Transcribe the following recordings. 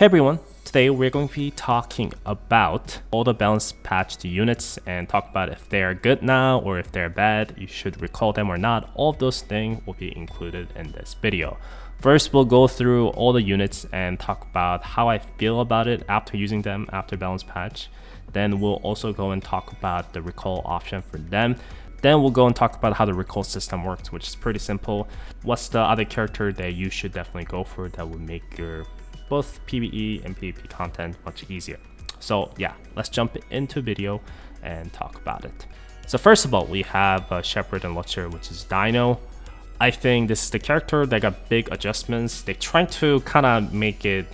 Hey everyone, today we're going to be talking about all the balance patched units and talk about if they are good now or if they're bad, you should recall them or not. All of those things will be included in this video. First, we'll go through all the units and talk about how I feel about it after using them after balance patch. Then we'll also go and talk about the recall option for them. Then we'll go and talk about how the recall system works, which is pretty simple. What's the other character that you should definitely go for that would make your both PvE and PvP content much easier. So yeah, let's jump into video and talk about it. So first of all, we have Shepherd and Lutcher, which is Dino. I think this is the character that got big adjustments. They tried to kind of make it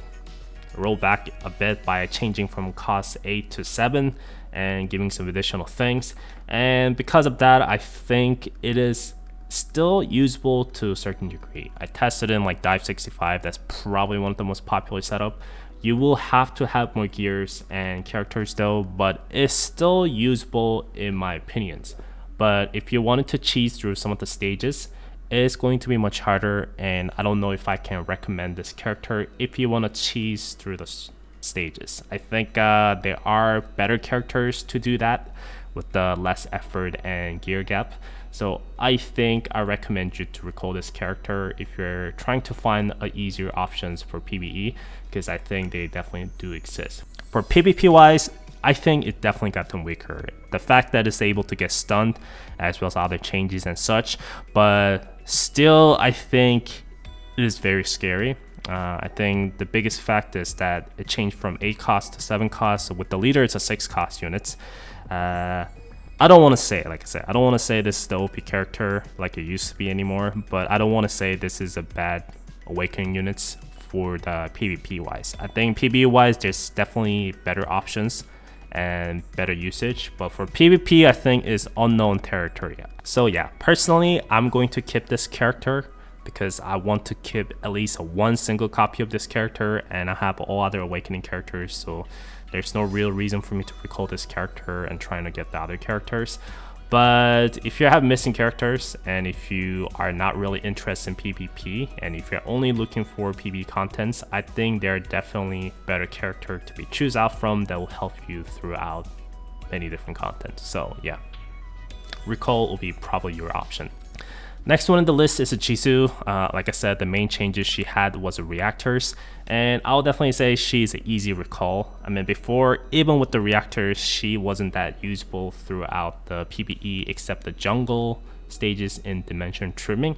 roll back a bit by changing from cost 8 to 7 and giving some additional things. And because of that, I think it is still usable to a certain degree. I tested in like Dive 65, that's probably one of the most popular setup. You will have to have more gears and characters though, but it's still usable in my opinions. But if you wanted to cheese through some of the stages, it's going to be much harder, and I don't know if I can recommend this character if you want to cheese through the stages. I think there are better characters to do that with the less effort and gear gap. So I think I recommend you to recall this character if you're trying to find easier options for PvE, because I think they definitely do exist. For PvP wise, I think it definitely gotten weaker. The fact that it's able to get stunned as well as other changes and such, but still I think it is very scary. I think the biggest fact is that it changed from 8 cost to 7 cost. So with the leader, it's a 6 cost units. I don't want to say, like I said, I don't want to say this is the OP character like it used to be anymore, but I don't want to say this is a bad awakening units for the PvP wise. I think PvE wise, there's definitely better options and better usage, but for PvP, I think is unknown territory. So yeah, personally, I'm going to keep this character because I want to keep at least one single copy of this character, and I have all other awakening characters, so there's no real reason for me to recall this character and trying to get the other characters. But if you have missing characters and if you are not really interested in PvP and if you're only looking for PvE contents, I think they're definitely better character to be choose out from that will help you throughout many different content. So yeah, recall will be probably your option. Next one in the list is a Jisoo. Like I said, the main changes she had was the reactors, and I'll definitely say she's an easy recall. I mean, before, even with the reactors, she wasn't that usable throughout the PvE except the jungle stages in dimension trimming.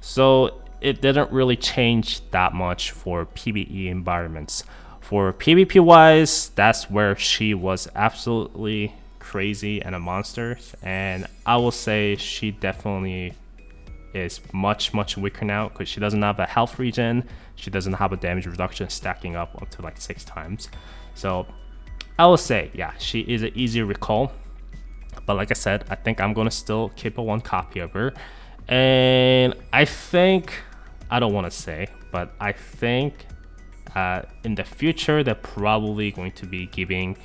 So it didn't really change that much for PvE environments. For PvP wise, that's where she was absolutely crazy and a monster, and I will say she definitely is much weaker now because she doesn't have a health regen, she doesn't have a damage reduction stacking up to like 6 times. So I will say, yeah, she is an easy recall, but like I said, I think I'm gonna still keep one copy of her. And I think, I don't want to say, but I think in the future they're probably going to be giving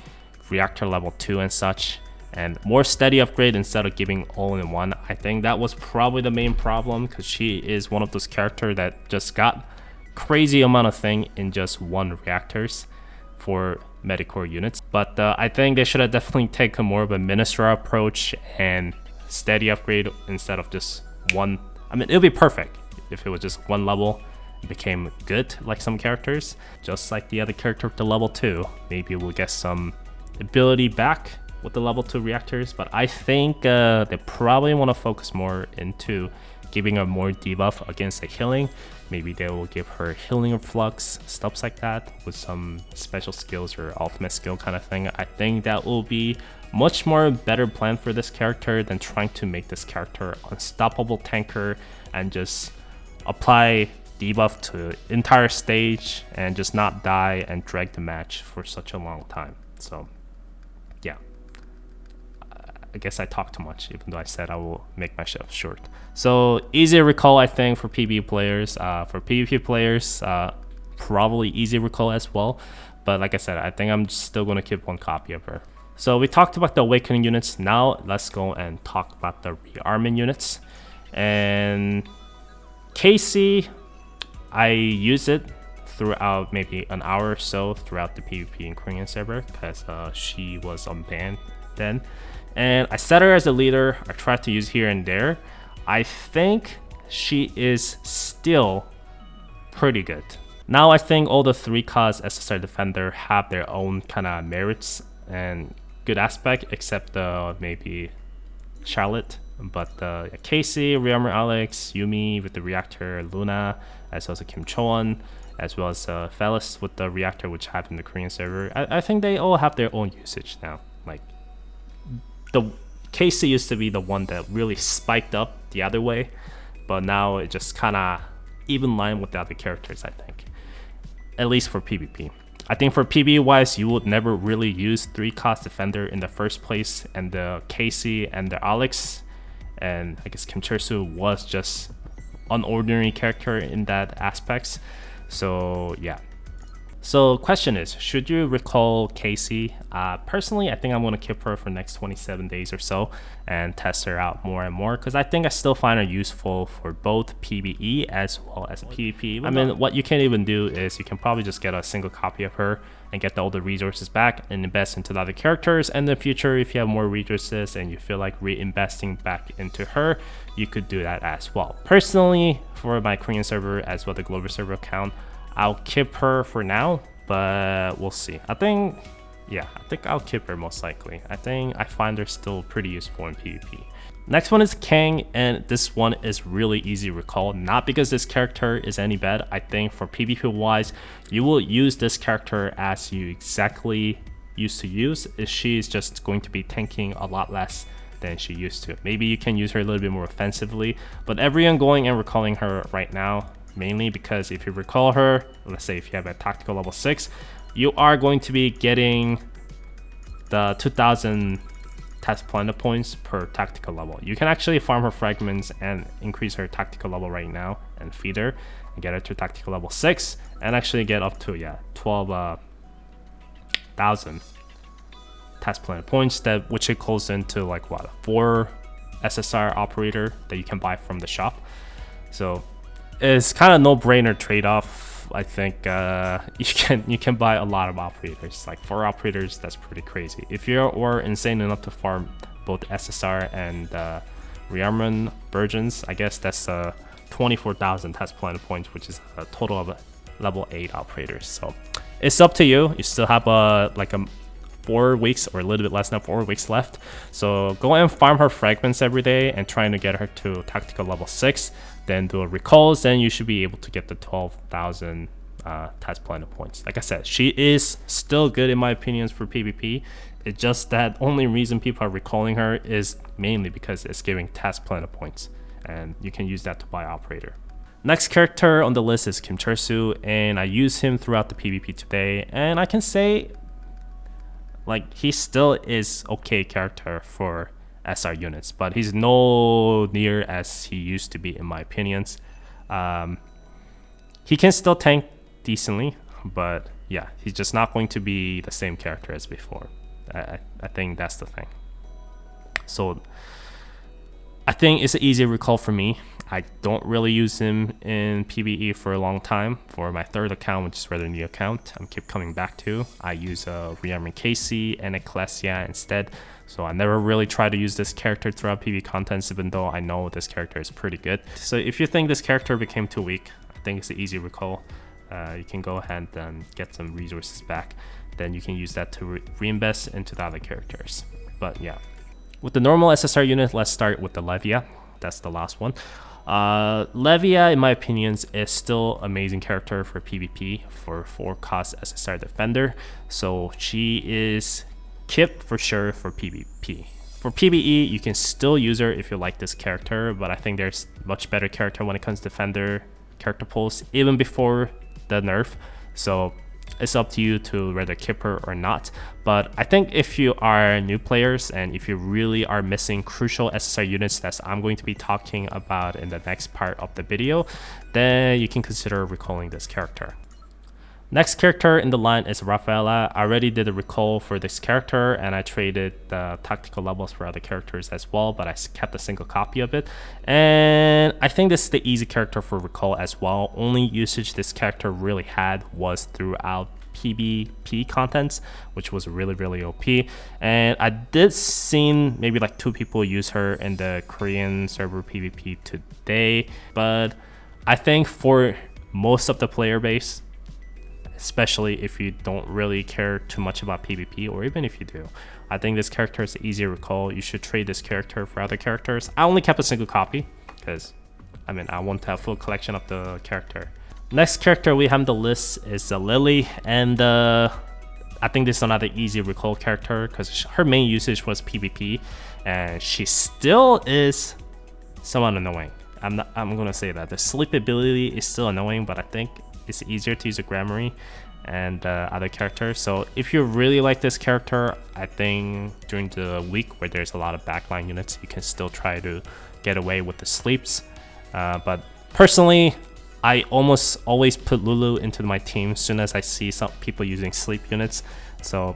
reactor level 2 and such, and more steady upgrade instead of giving all in one. I think that was probably the main problem because she is one of those characters that just got crazy amount of thing in just one reactors for Medicore units. But I think they should have definitely taken more of a Ministra approach and steady upgrade instead of just one. I mean, it would be perfect if it was just one level, it became good like some characters, just like the other character with the level 2. Maybe we'll get some ability back with the level 2 reactors, but I think they probably want to focus more into giving her more debuff against the healing. Maybe they will give her healing flux, stuff like that, with some special skills or ultimate skill kind of thing. I think that will be much more better plan for this character than trying to make this character unstoppable tanker and just apply debuff to entire stage and just not die and drag the match for such a long time. So yeah, I guess I talked too much, even though I said I will make myself short. So easy recall, I think, for PvE players. For PvP players, probably easy recall as well. But like I said, I think I'm still going to keep one copy of her. So we talked about the awakening units. Now let's go and talk about the rearmament units. And Casey, I use it throughout maybe an hour or so throughout the PvP and Korean server, because she was unbanned then. And I set her as a leader. I tried to use here and there. I think she is still pretty good. Now I think all the 3-cost SSR defender have their own kind of merits and good aspect, except maybe Charlotte. But Casey, Rearmer Alex, Yumi with the reactor, Luna, as well as Kim Choan, as well as Felis with the reactor, which have in the Korean server. I think they all have their own usage now. Like, the Casey used to be the one that really spiked up the other way, but now it just kind of even line with the other characters, I think. At least for PvP. I think for PvE wise, you would never really use 3-cost defender in the first place, and the Casey and the Alex, and I guess Kim Chersu was just an ordinary character in that aspects. So yeah. So question is, should you recall Casey? Personally, I think I'm going to keep her for next 27 days or so and test her out more and more, because I think I still find her useful for both PvE as well as PvP. I mean, what you can even do is you can probably just get a single copy of her and get all the resources back and invest into the other characters. And in the future, if you have more resources and you feel like reinvesting back into her, you could do that as well. Personally, for my Korean server as well the global server account, I'll keep her for now, but we'll see. I think I'll keep her most likely. I think I find her still pretty useful in PvP. Next one is Kang, and this one is really easy to recall. Not because this character is any bad. I think for PvP wise, you will use this character as you exactly used to use. She is just going to be tanking a lot less than she used to. Maybe you can use her a little bit more offensively, but everyone going and recalling her right now, mainly because if you recall her, let's say if you have a tactical level 6, you are going to be getting the 2000 test planet points per tactical level. You can actually farm her fragments and increase her tactical level right now and feed her and get her to tactical level 6 and actually get up to 12,000 test planet points, that which equals into like what, 4 SSR operator that you can buy from the shop. So it's kind of no-brainer trade-off. I think you can buy a lot of operators. Like 4 operators, that's pretty crazy. If you're insane enough to farm both SSR and rearmament versions, I guess that's 24,000 test planet points, which is a total of level 8 operators. So it's up to you. You still have like a 4 weeks or a little bit less than 4 weeks left. So go and farm her fragments every day and trying to get her to tactical level 6. Then do a recalls, then you should be able to get the 12,000 test planet points. Like I said, she is still good in my opinions for PvP. It's just that only reason people are recalling her is mainly because it's giving test planet points, and you can use that to buy operator. Next character on the list is Kim Chersu, and I use him throughout the PvP today, and I can say like he still is okay character for SR units, but he's no near as he used to be in my opinions. He can still tank decently, but yeah, he's just not going to be the same character as before. I think that's the thing. So I think it's an easy recall for me. I don't really use him in PvE for a long time. For my third account, which is rather new account, I keep coming back to. I use Rearmament Casey and Ecclesia instead. So I never really try to use this character throughout PvE contents, even though I know this character is pretty good. So if you think this character became too weak, I think it's an easy recall. You can go ahead and get some resources back. Then you can use that to reinvest into the other characters. But yeah, with the normal SSR unit, let's start with the Levia. That's the last one. Levia, in my opinions, is still amazing character for PvP for 4-cost SSR defender. So she is kept for sure for PvP. For PvE, you can still use her if you like this character, but I think there's much better character when it comes to defender character pulls, even before the nerf. So it's up to you to whether keep her or not. But I think if you are new players and if you really are missing crucial SSR units that I'm going to be talking about in the next part of the video, then you can consider recalling this character. Next character in the line is Rafaela. I already did a recall for this character and I traded the tactical levels for other characters as well, but I kept a single copy of it. And I think this is the easy character for recall as well. Only usage this character really had was throughout PvP contents, which was really OP. And I did seen maybe like 2 people use her in the Korean server PvP today, but I think for most of the player base, especially if you don't really care too much about PvP, or even if you do, I think this character is easy to recall. You should trade this character for other characters. I only kept a single copy because I want to have full collection of the character. Next character we have on the list is Lily, and I think this is another easy recall character because her main usage was PvP, and she still is somewhat annoying. I'm gonna say that the sleep ability is still annoying, but I think it's easier to use a Gramarye and other characters. So if you really like this character, I think during the week where there's a lot of backline units, you can still try to get away with the sleeps. But personally, I almost always put Lulu into my team as soon as I see some people using sleep units. So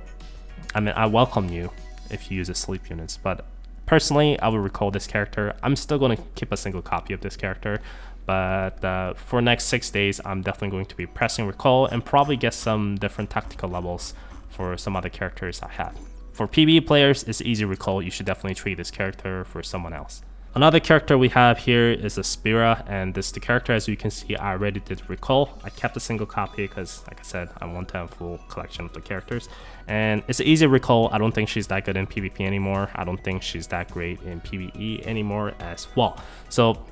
I welcome you if you use a sleep units, but personally I will recall this character. I'm still going to keep a single copy of this character, but for next 6 days I'm definitely going to be pressing recall and probably get some different tactical levels for some other characters I have. For PvE players, it's easy recall. You should definitely trade this character for someone else. Another character we have here is a Spira, and this is the character. As you can see, I already did recall. I kept a single copy because, like I said, I want to have a full collection of the characters. And it's an easy recall. I don't think she's that good in PvP anymore. I don't think she's that great in PvE anymore as well. So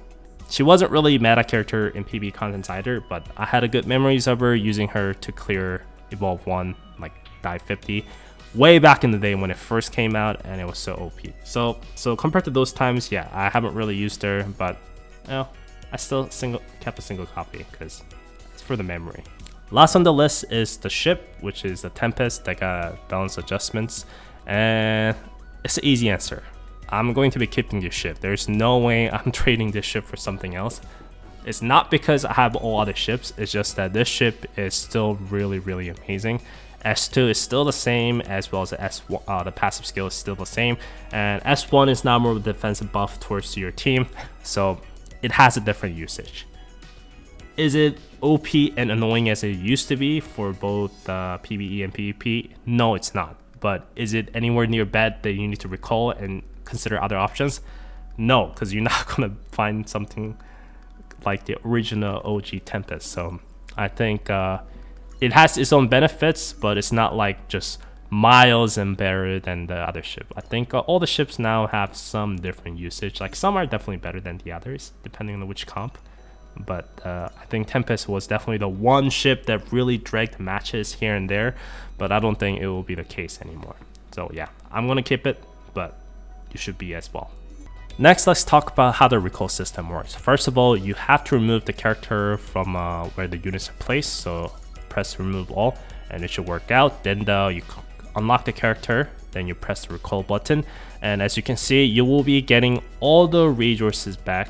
she wasn't really a meta character in PvE contents either, but I had a good memories of her using her to clear Evolve 1, like dive 50. Way back in the day when it first came out, and it was so OP. So compared to those times, yeah, I haven't really used her, but I still kept a single copy because it's for the memory. Last on the list is the ship, which is the Tempest that got balance adjustments, and it's an easy answer. I'm going to be keeping this ship. There's no way I'm trading this ship for something else. It's not because I have all other ships, it's just that this ship is still really amazing. S2 is still the same, as well as the S1, the passive skill is still the same, and S1 is now more of a defensive buff towards your team, so it has a different usage. Is it OP and annoying as it used to be for both PvE and PvP? No, it's not. But is it anywhere near bad that you need to recall and consider other options? No, because you're not gonna find something like the original OG Tempest. So I think it has its own benefits, but it's not like just miles and better than the other ship. I think all the ships now have some different usage. Like some are definitely better than the others, depending on which comp. But I think Tempest was definitely the one ship that really dragged matches here and there, but I don't think it will be the case anymore. So yeah, I'm gonna keep it, but you should be as well. Next, let's talk about how the recall system works. First of all, you have to remove the character from where the units are placed. So press remove all and it should work out. Then you unlock the character, then you press the recall button, and as you can see, you will be getting all the resources back,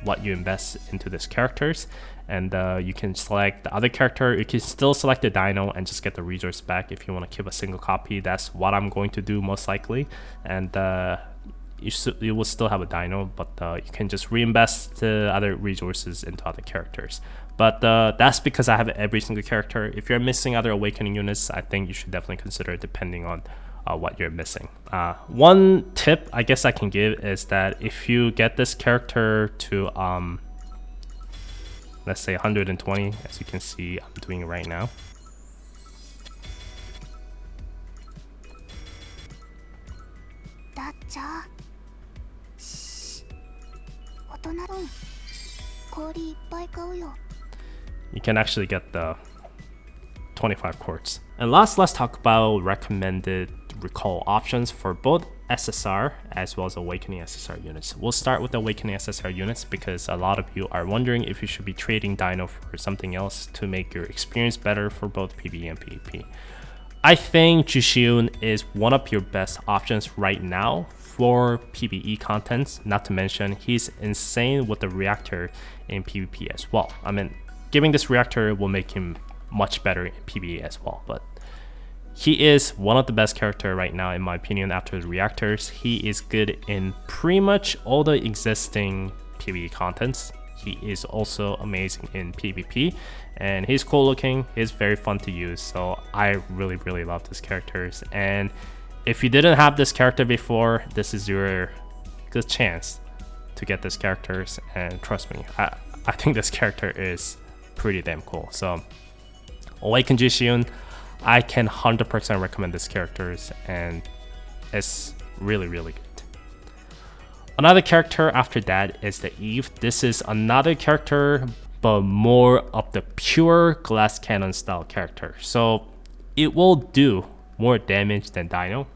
what you invest into these characters. And you can select the other character. You can still select the dino and just get the resource back if you want to keep a single copy. That's what I'm going to do most likely. And you will still have a dino, but you can just reinvest other resources into other characters. But that's because I have every single character. If you're missing other awakening units, I think you should definitely consider it depending on what you're missing. One tip I guess I can give is that if you get this character to let's say 120, as you can see I'm doing right now. You can actually get the 25 quartz. And last, let's talk about recommended recall options for both SSR as well as Awakening SSR units. We'll start with the Awakening SSR units because a lot of you are wondering if you should be trading Dino for something else to make your experience better for both PvE and PvP. I think Jushiun is one of your best options right now for PvE contents, not to mention he's insane with the reactor in PvP as well. I mean, giving this reactor will make him much better in PvE as well. But he is one of the best character right now in my opinion after the reactors. He is good in pretty much all the existing PvE contents. He is also amazing in PvP, and he's cool looking, he's very fun to use, so I really love this characters. And if you didn't have this character before, this is your good chance to get this characters, and trust me, I think this character is pretty damn cool. So Awakened Jishyun, I can 100% recommend this characters, and it's really good. Another character after that is the Eve. This is another character, but more of the pure glass cannon style character. So it will do more damage than Dino,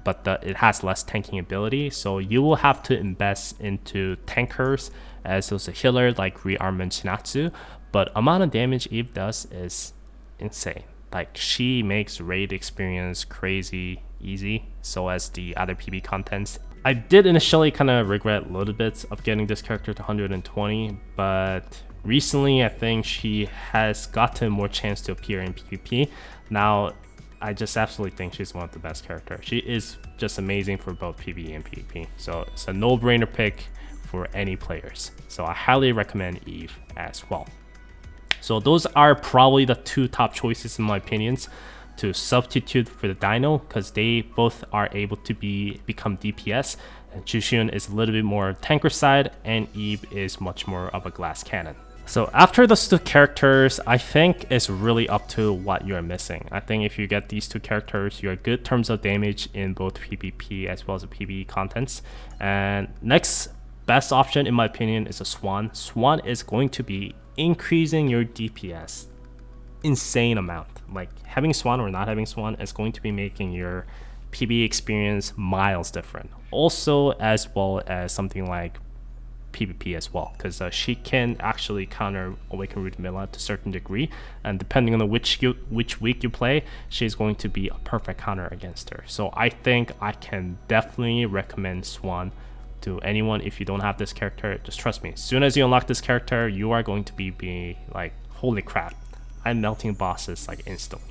but it has less tanking ability. So you will have to invest into tankers as also a healer like Rearmament Shinatsu. But amount of damage Eve does is insane. Like, she makes raid experience crazy easy, so as the other PB contents. I did initially kind of regret a little bit of getting this character to 120, but recently I think she has gotten more chance to appear in PvP. Now I just absolutely think she's one of the best characters. She is just amazing for both PvE and PvP, so it's a no-brainer pick for any players. So I highly recommend Eve as well. So those are probably the two top choices in my opinions to substitute for the Dino, because they both are able to become DPS, and Jishyun is a little bit more tanker side, and Eve is much more of a glass cannon. So after those two characters, I think it's really up to what you're missing. I think if you get these two characters, you're good in terms of damage in both PvP as well as the PvE contents. And next best option in my opinion is a Swan. Swan is going to be increasing your DPS insane amount. Like, having Swan or not having Swan is going to be making your PvE experience miles different. Also, as well as something like PvP as well, because she can actually counter Awakened Ludmilla to a certain degree, and depending on which week you play, she's going to be a perfect counter against her. So I think I can definitely recommend Swan to anyone. If you don't have this character, just trust me, as soon as you unlock this character, you are going to be like, holy crap, I'm melting bosses like instantly.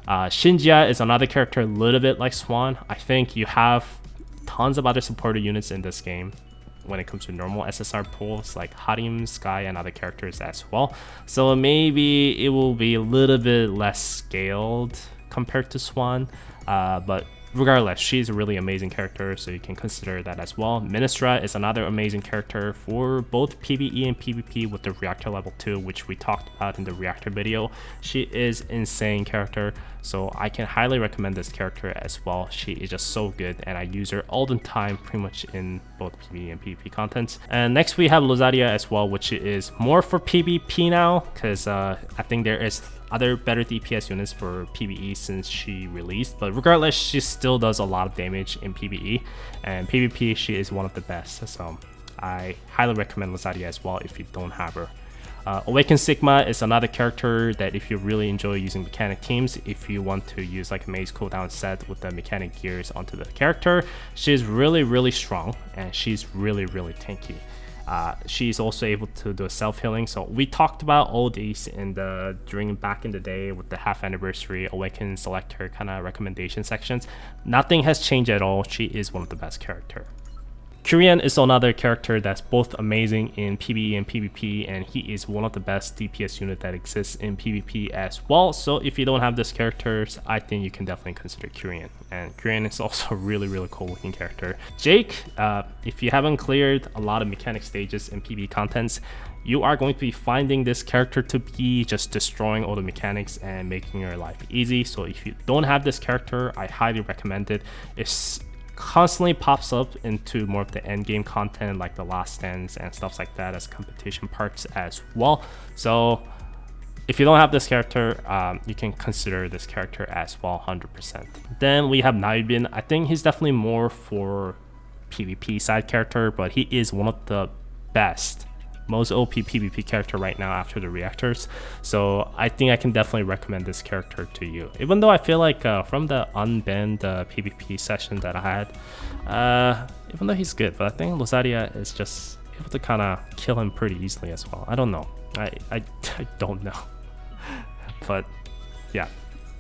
Shinjia is another character a little bit like Swan. I think you have tons of other supporter units in this game when it comes to normal SSR pools like Harim, Sky, and other characters as well. So maybe it will be a little bit less scaled compared to Swan, but regardless, she's a really amazing character, so you can consider that as well. Ministra is another amazing character for both PvE and PvP with the Reactor level 2, which we talked about in the Reactor video. She is insane character, so I can highly recommend this character as well. She is just so good, and I use her all the time pretty much in both PvE and PvP contents. And next we have Lozaria as well, which is more for PvP now, because I think there is other better DPS units for PvE since she released, but regardless, she still does a lot of damage in PvE, and PvP she is one of the best, so I highly recommend Lozaria as well if you don't have her. Awakened Sigma is another character that if you really enjoy using mechanic teams, if you want to use like a maze cooldown set with the mechanic gears onto the character, she's really strong, and she's really tanky. She's also able to do a self-healing, so we talked about all these in the back in the day with the half anniversary Awakened Selector kind of recommendation sections. Nothing has changed at all. She is one of the best characters. Kyrian is another character that's both amazing in PvE and PvP, and he is one of the best DPS unit that exists in PvP as well. So if you don't have this characters, I think you can definitely consider Kyrian. And Kyrian is also a really cool looking character. Jake, if you haven't cleared a lot of mechanic stages in PvE contents, you are going to be finding this character to be just destroying all the mechanics and making your life easy. So if you don't have this character, I highly recommend it. It's constantly pops up into more of the end game content like the last stands and stuff like that as competition parts as well. So if you don't have this character, you can consider this character as well 100%. Then we have Naibin. I think he's definitely more for PvP side character, but he is one of the best, most OP PvP character right now after the reactors. So I think I can definitely recommend this character to you. Even though I feel like from the unbanned PvP session that I had, even though he's good, but I think Lozaria is just able to kind of kill him pretty easily as well. I don't know. I don't know. But yeah,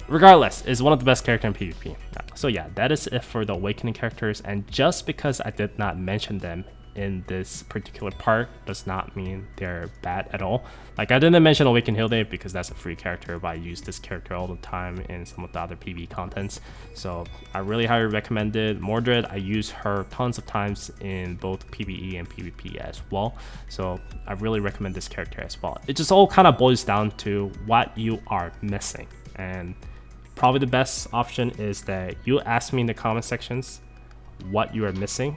regardless, is one of the best characters in PvP. So yeah, that is it for the Awakening characters, and just because I did not mention them in this particular part does not mean they're bad at all. Like, I didn't mention Awaken Hilde because that's a free character, but I use this character all the time in some of the other PvE contents, so I really highly recommend it. Mordred, I use her tons of times in both PvE and PvP as well, so I really recommend this character as well. It just all kind of boils down to what you are missing, and probably the best option is that you ask me in the comment sections what you are missing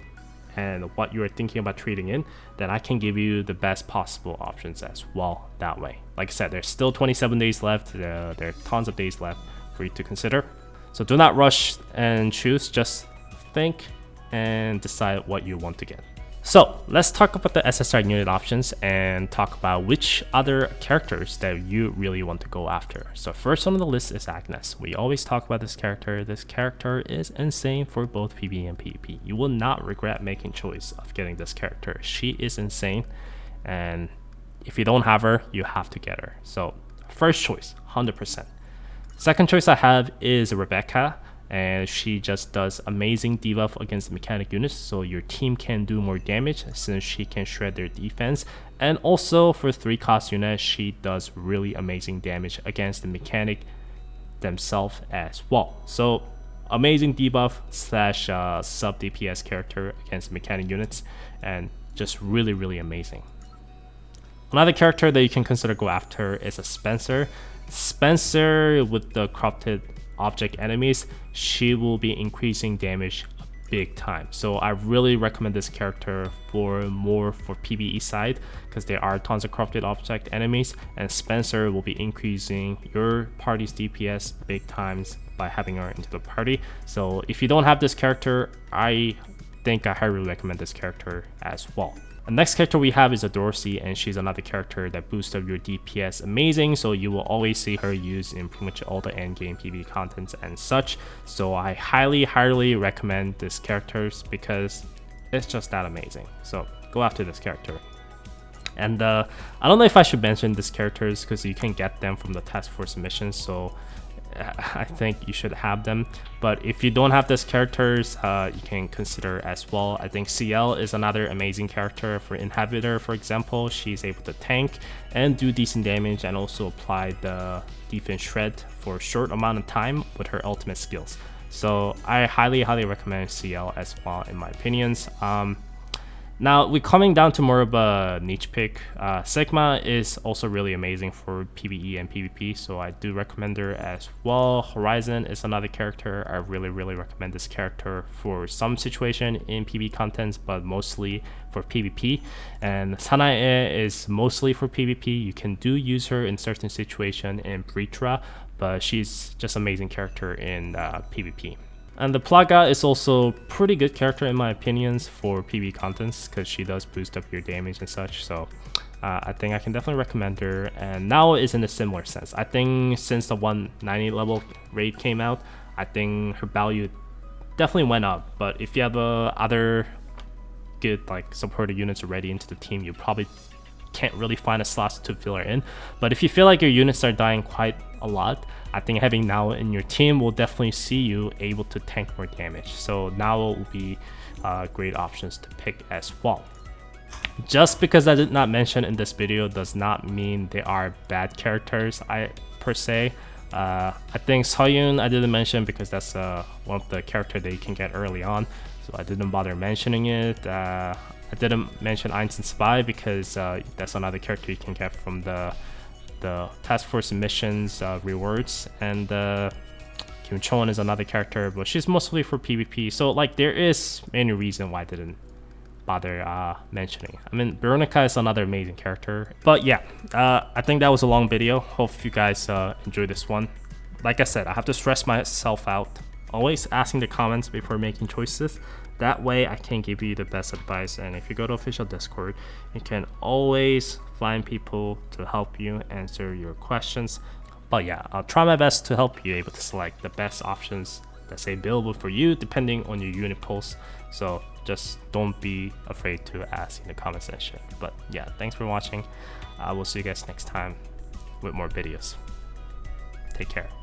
and what you are thinking about trading in, then I can give you the best possible options as well that way. Like I said, there's still 27 days left. There are tons of days left for you to consider. So do not rush and choose, just think and decide what you want to get. So let's talk about the SSR unit options and talk about which other characters that you really want to go after. So first on the list is Agnes. We always talk about this character. This character is insane for both PvE and PvP. You will not regret making choice of getting this character. She is insane, and if you don't have her, you have to get her. So first choice, 100%. Second choice I have is Rebecca, and she just does amazing debuff against mechanic units, so your team can do more damage since she can shred their defense. And also for 3-cost units, she does really amazing damage against the mechanic themselves as well. So amazing debuff slash sub DPS character against mechanic units, and just really amazing. Another character that you can consider go after is a Spencer. Spencer with the corrupted object enemies, she will be increasing damage big time. So I really recommend this character for PvE side, because there are tons of corrupted object enemies, and Spencer will be increasing your party's DPS big times by having her into the party. So if you don't have this character, I think I highly recommend this character as well. The next character we have is a Dorsey, and she's another character that boosts up your DPS amazing, so you will always see her used in pretty much all the endgame PvE contents and such. So I highly recommend this character because it's just that amazing. So go after this character. And I don't know if I should mention these characters because you can get them from the task force missions, so I think you should have them. But if you don't have these characters, you can consider as well. I think CL is another amazing character for Inhabitor, for example. She's able to tank and do decent damage, and also apply the defense shred for a short amount of time with her ultimate skills. So I highly recommend CL as well in my opinions. Now we're coming down to more of a niche pick. Sigma is also really amazing for PvE and PvP, so I do recommend her as well. Horizon is another character. I really recommend this character for some situation in PvE contents, but mostly for PvP. And Sanae is mostly for PvP. You can use her in certain situation in Britra, but she's just amazing character in PvP. And the Plaga is also pretty good character in my opinions for PvE contents, because she does boost up your damage and such. So I think I can definitely recommend her. And now is in a similar sense. I think since the 190 level raid came out, I think her value definitely went up. But if you have other good like supported units already into the team, you probably can't really find a slot to fill her in. But if you feel like your units are dying quite a lot, I think having Nao in your team will definitely see you able to tank more damage. So Nao will be great options to pick as well. Just because I did not mention in this video does not mean they are bad characters per se. I think Soyun I didn't mention because that's one of the characters that you can get early on, so I didn't bother mentioning it. I didn't mention Einstein Spy because that's another character you can get from the task force missions rewards. And Kim Chon is another character, but she's mostly for PvP. So like there is many reasons why I didn't bother mentioning. I mean, Veronica is another amazing character. But yeah, I think that was a long video. Hope you guys enjoyed this one. Like I said, I have to stress myself out. Always asking the comments before making choices. That way I can give you the best advice, and if you go to official Discord, you can always find people to help you answer your questions. But yeah, I'll try my best to help you able to select the best options that's available for you depending on your unit pulse. So just don't be afraid to ask in the comment section. But yeah, thanks for watching. I will see you guys next time with more videos. Take care.